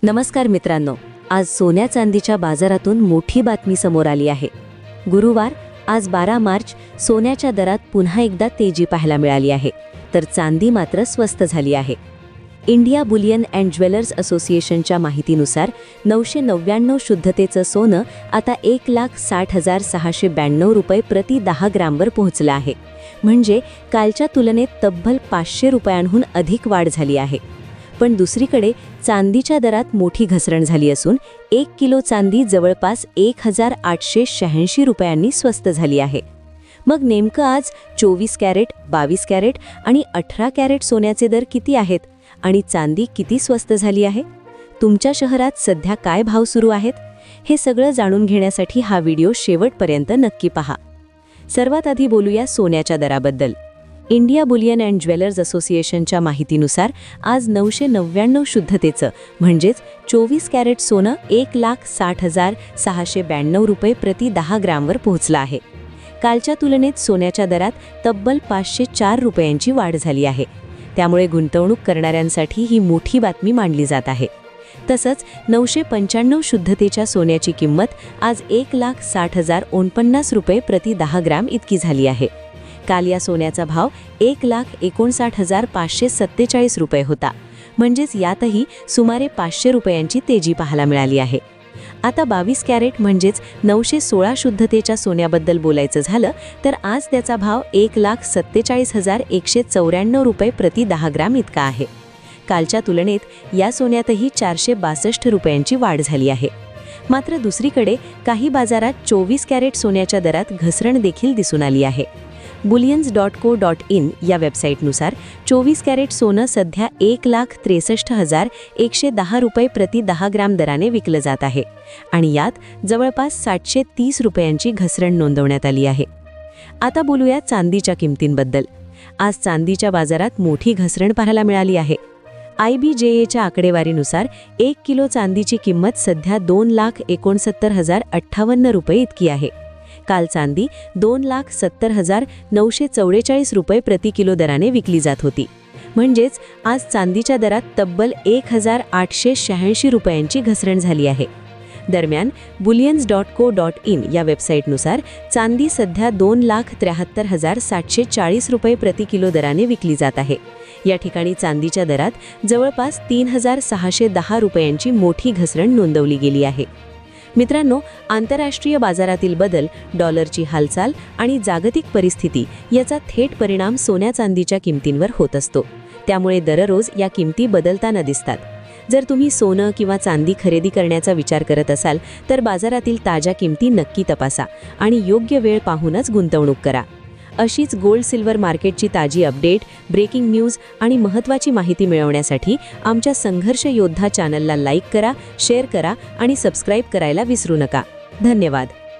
नमस्कार मित्रांनो, आज सोन्या चांदीच्या बाजारातून मोठी बातमी समोर आली आहे। गुरुवार आज 12 मार्च सोन्याच्या दरात पुन्हा एकदा तेजी पाहायला मिळाली आहे, तर चांदी मात्र स्वस्त झाली आहे। इंडिया बुलियन अँड ज्वेलर्स असोसिएशनच्या माहितीनुसार 999 शुद्धतेचं सोनं आता 1,60,692 रुपये प्रति 10 ग्रामवर पोहोचलं आहे, म्हणजे कालच्या तुलनेत तब्बल 500 रुपयांहून अधिक वाढ झाली आहे। पण दुसरीकडे चांदीच्या दरात मोठी घसरण झाली असून 1 किलो चांदी जवळपास 1,886 रुपयांनी स्वस्त झाली आहे। मग नेमकं आज 24 कॅरेट, 22 कॅरेट आणि 18 कॅरेट सोन्याचे दर किती आहेत आणि चांदी किती स्वस्त झाली आहे? तुमच्या शहरात सध्या काय भाव सुरू आहेत? हे सगळं जाणून घेण्यासाठी हा व्हिडिओ शेवटपर्यंत नक्की पहा। सर्वात आधी बोलूया सोन्याच्या दराबद्दल। इंडिया बुलियन अँड ज्वेलर्स असोसिएशनच्या माहितीनुसार आज 999 शुद्धतेचं म्हणजेच 24 कॅरेट सोनं 1,60,692 रुपये प्रति 10 ग्रामवर पोहोचलं आहे। कालच्या तुलनेत सोन्याच्या दरात तब्बल 504 रुपयांची वाढ झाली आहे, त्यामुळे गुंतवणूक करणाऱ्यांसाठी ही मोठी बातमी मानली जात आहे। तसंच 995 शुद्धतेच्या सोन्याची किंमत आज 1,60,049 रुपये प्रति 10 ग्राम इतकी झाली आहे। काल या सोन्याचा भाव 1,59,547 रुपये होता, म्हणजेच यातही सुमारे 500 रुपयांची तेजी पाहायला मिळाली आहे। आता 22 कॅरेट म्हणजेच 916 शुद्धतेच्या सोन्याबद्दल बोलायचं झालं तर आज त्याचा भाव 1,47,194 रुपये प्रति 10 ग्राम इतका आहे। कालच्या तुलनेत या सोन्यातही 462 रुपयांची वाढ झाली आहे। मात्र दुसरीकडे काही बाजारात 24 कॅरेट सोन्याच्या दरात घसरण देखील दिसून आली आहे। bullions.co.in या वेबसाईटनुसार 24 कॅरेट सोनं सध्या 1,63,110 रुपये प्रति 10 ग्राम दराने विकलं जात आहे आणि यात जवळपास 730 रुपयांची घसरण नोंदवण्यात आली आहे। आता बोलूया चांदीच्या किमतींबद्दल। आज चांदीच्या बाजारात मोठी घसरण पाहायला मिळाली आहे। IBJAच्या आकडेवारीनुसार 1 किलो चांदीची किंमत सध्या 2,69,058 रुपये इतकी आहे। काल चांदी 2,70,944 रुपये प्रति किलो दराने विकली जात होती, म्हणजेच आज चांदीच्या दरात तब्बल 1,886 रुपयांची घसरण झाली आहे। दरम्यान bullions.co.in या वेबसाईटनुसार चांदी सध्या 2,73,740 रुपये प्रति किलो दराने विकली जात आहे। या ठिकाणी चांदीच्या दरात जवळपास 3,610 रुपयांची मोठी घसरण नोंदवली गेली आहे। मित्रांनो, आंतरराष्ट्रीय बाजारातील बदल, डॉलरची हालचाल आणि जागतिक परिस्थिती याचा थेट परिणाम सोन्या चांदीच्या किमतींवर होत असतो, त्यामुळे दररोज या किमती बदलताना दिसतात। जर तुम्ही सोनं किंवा चांदी खरेदी करण्याचा विचार करत असाल तर बाजारातील ताज्या किमती नक्की तपासा आणि योग्य वेळ पाहूनच गुंतवणूक करा। अशीच गोल्ड सिल्वर मार्केटची ताजी अपडेट, ब्रेकिंग न्यूज आणि महत्त्वाची माहिती मिळवण्यासाठी आमच्या संघर्ष योद्धा चॅनलला लाईक करा, शेअर करा आणि सबस्क्राईब करायला विसरू नका। धन्यवाद।